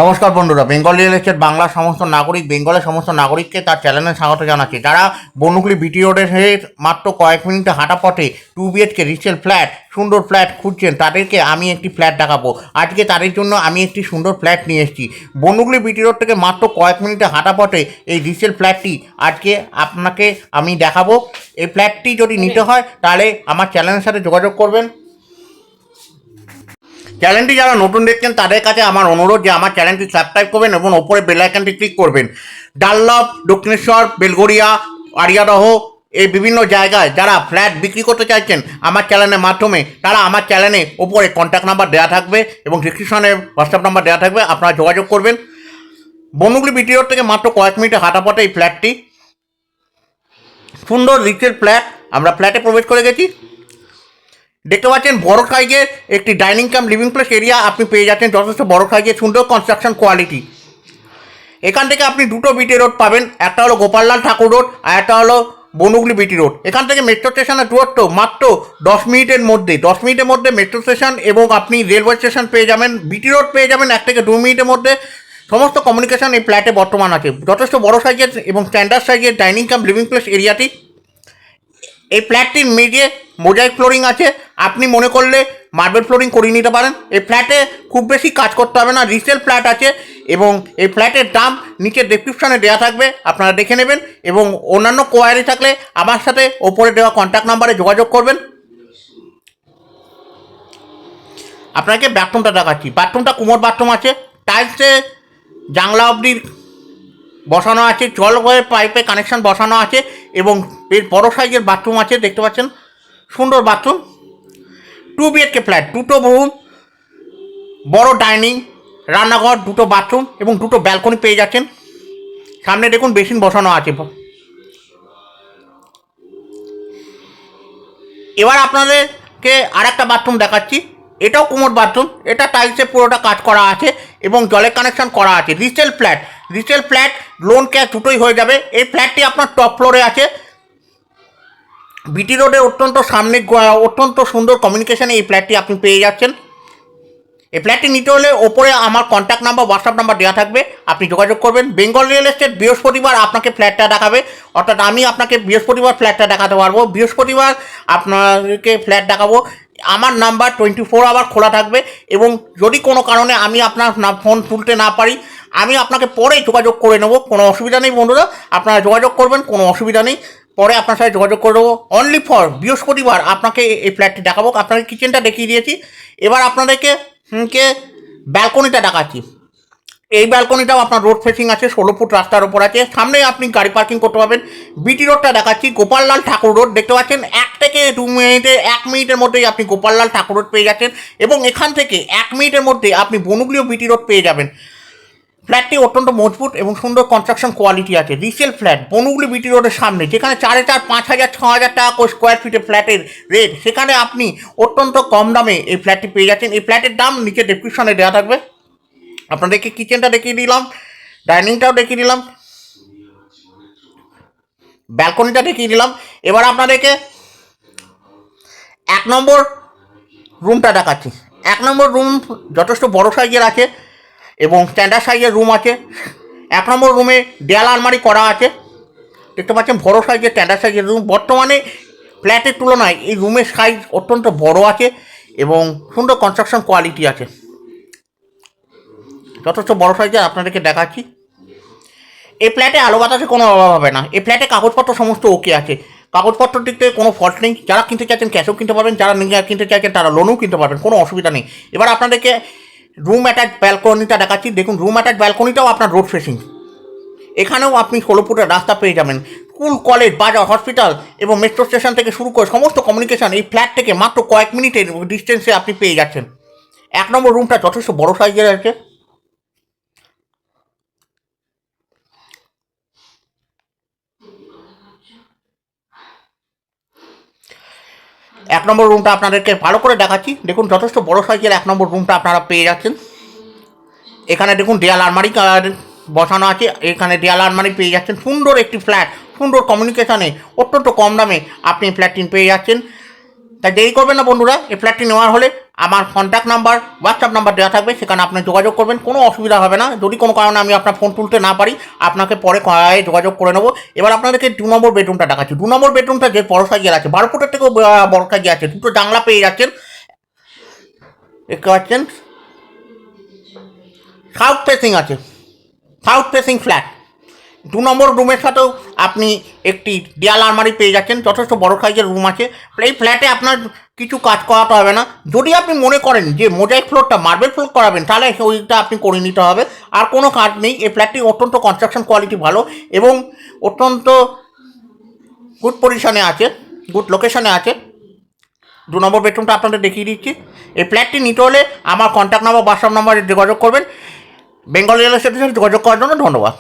নমস্কার বন্ধুরা, Bengal real estate বাংলার সমস্ত নাগরিক, বেঙ্গলের সমস্ত নাগরিককে তার চ্যানেলে স্বাগত জানাচ্ছি। যারা বনুগুলি বিটি রোডের হয়ে মাত্র কয়েক মিনিটে হাঁটা পথে 2 BHK রিসেল ফ্ল্যাট, সুন্দর ফ্ল্যাট খুঁজছেন, তাদেরকে আমি একটি ফ্ল্যাট দেখাবো। আজকে তাদের জন্য আমি একটি সুন্দর ফ্ল্যাট নিয়ে এসেছি। বনুগুলি বিটি রোড থেকে মাত্র কয়েক মিনিটে হাঁটা পথে এই রিসেল ফ্ল্যাটটি আজকে আপনাকে আমি দেখাবো। এই ফ্ল্যাটটি যদি নিতে হয় তাহলে আমার চ্যানেলের সাথে যোগাযোগ করবেন। চ্যানেলটি যারা নতুন দেখছেন তাদের কাছে আমার অনুরোধ যে আমার চ্যানেলটি সাবস্ক্রাইব করবেন এবং ওপরে বেল আইকনটি ক্লিক করবেন। ডানলপ, দক্ষিণেশ্বর, বেলগড়িয়া, আরিয়াদহ এই বিভিন্ন জায়গায় যারা ফ্ল্যাট বিক্রি করতে চাইছেন আমার চ্যানেলের মাধ্যমে, তারা আমার চ্যানেলে ওপরে কন্ট্যাক্ট নাম্বার দেওয়া থাকবে এবং ডিসক্রিপশনে হোয়াটসঅ্যাপ নাম্বার দেওয়া থাকবে, আপনারা যোগাযোগ করবেন। বনুগুলি বিটি রোড থেকে মাত্র কয়েক মিনিটে হাঁটা পথে এই ফ্ল্যাটটি, সুন্দর রিচের ফ্ল্যাট। আমরা ফ্ল্যাটে প্রবেশ করে গেছি। দেখতে পাচ্ছেন বড় সাইজের একটি ডাইনিং কাম লিভিং প্লেস এরিয়া আপনি পেয়ে যাচ্ছেন, যথেষ্ট বড় সাইজের, সুন্দর কনস্ট্রাকশন কোয়ালিটি। এখান থেকে আপনি দুটো বিটি রোড পাবেন, একটা হলো গোপাললাল ঠাকুর রোড আর একটা হলো বনুগুলি বিটি রোড। এখান থেকে মেট্রো স্টেশনের দূরত্ব মাত্র 10 মিনিটের মধ্যে। 10 মিনিটের মধ্যে মেট্রো স্টেশন এবং আপনি রেলওয়ে স্টেশন পেয়ে যাবেন। বিটি রোড পেয়ে যাবেন 1 থেকে 2 মিনিটের মধ্যে। সমস্ত কমিউনিকেশন এই ফ্ল্যাটে বর্তমান আছে। যথেষ্ট বড় সাইজের এবং স্ট্যান্ডার্ড সাইজের ডাইনিং কাম লিভিং প্লেস এরিয়াটি। এই ফ্ল্যাটটির মেঝে মোজাইক ফ্লোরিং আছে, আপনি মনে করলে মার্বেল ফ্লোরিং করিয়ে নিতে পারেন। এই ফ্ল্যাটে খুব বেশি কাজ করতে হবে না, রিসেল ফ্ল্যাট আছে এবং এই ফ্ল্যাটের দাম নিচে ডেসক্রিপশনে দেওয়া থাকবে, আপনারা দেখে নেবেন। এবং অন্যান্য কোয়ারি থাকলে আমার সাথে ওপরে দেওয়া কন্ট্যাক্ট নাম্বারে যোগাযোগ করবেন। আপনাকে বাথরুমটা দেখাচ্ছি। বাথরুমটা কুমোর বাথরুম আছে, টাইলসে জানলা অবধি বসানো আছে, জল হয়ে পাইপে কানেকশন বসানো আছে এবং বেশ বড় সাইজের বাথরুম আছে, দেখতে পাচ্ছেন সুন্দর বাথরুম। 2 BHK ফ্ল্যাট, দুটো রুম, বড় ডাইনিং, রান্নাঘর, দুটো বাথরুম এবং দুটো ব্যালকনি পেয়ে যাচ্ছেন। সামনে দেখুন বেসিন বসানো আছে। এবার আপনাদেরকে আর একটা বাথরুম দেখাচ্ছি। এটাও কুমোর বাথরুম, এটা টাইলসে পুরোটা কাজ করা আছে এবং জলের কানেকশন করা আছে। Resale flat, resale flat, loan cash দুটোই হয়ে যাবে। এই ফ্ল্যাটটি আপনার টপ ফ্লোরে আছে, বিটি রোডের অত্যন্ত সামনে, অত্যন্ত সুন্দর কমিউনিকেশানে এই ফ্ল্যাটটি আপনি পেয়ে যাচ্ছেন। এই ফ্ল্যাটটি নিতে হলে ওপরে আমার কন্ট্যাক্ট নাম্বার, হোয়াটসঅ্যাপ নাম্বার দেওয়া থাকবে, আপনি যোগাযোগ করবেন। বেঙ্গল রিয়েল এস্টেট বৃহস্পতিবার আপনাকে ফ্ল্যাটটা দেখাবে, অর্থাৎ আমি আপনাকে বৃহস্পতিবার ফ্ল্যাটটা দেখাতে পারবো। বৃহস্পতিবার আপনাকে ফ্ল্যাট দেখাবো। আমার নাম্বার 24 আওয়ার খোলা থাকবে এবং যদি কোনো কারণে আমি আপনার ফোন তুলতে না পারি, আমি আপনাকে পরে যোগাযোগ করে নেবো, কোনো অসুবিধা নেই বন্ধুরা, আপনারা যোগাযোগ করবেন, কোনো অসুবিধা নেই। পরে আপনার সাথে যোগাযোগ করে দেবো। অনলি ফর বৃহস্পতিবার আপনাকে এই ফ্ল্যাটটি দেখাবো। আপনাকে কিচেনটা দেখিয়ে দিয়েছি, এবার আপনাদেরকে ব্যালকনিটা দেখাচ্ছি। এই ব্যালকনিটাও আপনার রোড ফেসিং আছে, 16 ফুট রাস্তার ওপর আছে, সামনে আপনি গাড়ি পার্কিং করতে পারবেন। বিটি রোডটা দেখাচ্ছি, গোপাললাল ঠাকুর রোড, দেখতে পাচ্ছেন 1 থেকে 2 মিনিটে, 1 মিনিটের মধ্যেই আপনি গোপাললাল ঠাকুর রোড পেয়ে যাচ্ছেন এবং এখান থেকে 1 মিনিটের মধ্যে আপনি বনুগুলি বিটি রোড পেয়ে যাবেন। ফ্ল্যাটটি অত্যন্ত মজবুত এবং সুন্দর কনস্ট্রাকশন কোয়ালিটি আছে। রিসেল ফ্ল্যাট বনুগুলি বিটি রোডের সামনে, যেখানে 4,000, 5,000, 6,000 টাকা স্কোয়ার ফিটের ফ্ল্যাটের রেট, সেখানে আপনি অত্যন্ত কম দামে এই ফ্ল্যাটটি পেয়ে যাচ্ছেন। এই ফ্ল্যাটের দাম নিচে ডেসক্রিপশনে দেওয়া থাকবে। আপনাদেরকে কিচেনটা দেখিয়ে দিলাম, ডাইনিংটাও দেখিয়ে দিলাম, ব্যালকনিটা দেখিয়ে দিলাম। এবার আপনাদেরকে 1 নম্বর রুমটা দেখাচ্ছি। 1 নম্বর রুম যথেষ্ট বড় সাইজের আছে এবং স্ট্যান্ডার্ড সাইজের রুম আছে। 1 নম্বর রুমে দেয়াল আলমারি করা আছে, দেখতে পাচ্ছেন বড় সাইজের স্ট্যান্ডার্ড সাইজের রুম। বর্তমানে ফ্ল্যাটের তুলনায় এই রুমের সাইজ অত্যন্ত বড় আছে এবং সুন্দর কনস্ট্রাকশন কোয়ালিটি আছে, যথেষ্ট বড় সাইজের আপনাদেরকে দেখাচ্ছি। এই ফ্ল্যাটে আলো বাতাসে কোনো অভাব হবে না। এই ফ্ল্যাটে কাগজপত্র সমস্ত ওকে আছে, কাগজপত্র দিক থেকে কোনো ফল্ট নেই। যারা কিনতে চাইছেন ক্যাশেও কিনতে পারবেন, যারা কিনতে চাইছেন তারা লোনও কিনতে পারবেন, কোনো অসুবিধা নেই। এবার আপনাদেরকে রুম অ্যাটাচ ব্যালকনিটা দেখাচ্ছি। দেখুন রুম অ্যাটাচ ব্যালকনিটাও আপনার রোড ফেসিং, এখানেও আপনি 16 ফুটের রাস্তা পেয়ে যাবেন। স্কুল, কলেজ, বাজার, হসপিটাল এবং মেট্রো স্টেশন থেকে শুরু করে সমস্ত কমিউনিকেশান এই ফ্ল্যাট থেকে মাত্র কয়েক মিনিটের ডিস্টেন্সে আপনি পেয়ে যাচ্ছেন। 1 নম্বর রুমটা যথেষ্ট বড় সাইজের আছে। এক নম্বর রুমটা আপনাদেরকে ভালো করে দেখাচ্ছি। দেখুন যথেষ্ট বড় সাইজের 1 নম্বর রুমটা আপনারা পেয়ে যাচ্ছেন। এখানে দেখুন দেয়াল আলমারি বসানো আছে, এখানে দেয়াল আলমারি পেয়ে যাচ্ছেন। সুন্দর একটি ফ্ল্যাট, সুন্দর কমিউনিকেশানে, অত্যন্ত কম দামে আপনি এই ফ্ল্যাটটি পেয়ে যাচ্ছেন। তাই দেরি করবেন না বন্ধুরা, এই ফ্ল্যাটটি নেওয়ার হলে আমার কন্ট্যাক্ট নাম্বার হোয়াটসঅ্যাপ নাম্বার দেওয়া থাকবে, সেখানে আপনি যোগাযোগ করবেন, কোনো অসুবিধা হবে না। যদি কোনো কারণে আমি আপনার ফোন তুলতে না পারি, আপনাকে পরে যোগাযোগ করে নেবো। এবার আপনাদেরকে 2 নম্বর বেডরুমটা দেখাচ্ছি। 2 নম্বর বেডরুমটা যে বড় সাইজের আছে, 12 ফুটের থেকেও বড় সাইজে আছে, দুটো জানলা পেয়ে যাচ্ছেন। দেখতে পাচ্ছেন সাউথ ফেসিং আছে, সাউথ ফেসিং ফ্ল্যাট। 2 নম্বর রুমের সাথেও আপনি একটি দেয়াল আলমারি পেয়ে যাচ্ছেন, যথেষ্ট বড় সাইজের রুম আছে। এই ফ্ল্যাটে আপনার কিছু কাজ করাতে হবে না। যদি আপনি মনে করেন যে মোজাইক ফ্লোরটা মার্বেল ফ্লোর করাবেন, তাহলে ওইটা আপনি করে নিতে হবে, আর কোনো কাজ নেই। এই ফ্ল্যাটটি অত্যন্ত কনস্ট্রাকশন কোয়ালিটি ভালো এবং অত্যন্ত গুড পজিশনে আছে, গুড লোকেশনে আছে। 2 নম্বর বেডরুমটা আপনাদের দেখিয়ে দিচ্ছি। এই ফ্ল্যাটটি নিতে হলে আমার কন্ট্যাক্ট নাম্বার হোয়াটসঅ্যাপ নাম্বারে যোগাযোগ করবেন। বেঙ্গল রিয়েল এস্টেটের সাথে যোগাযোগ করার জন্য ধন্যবাদ।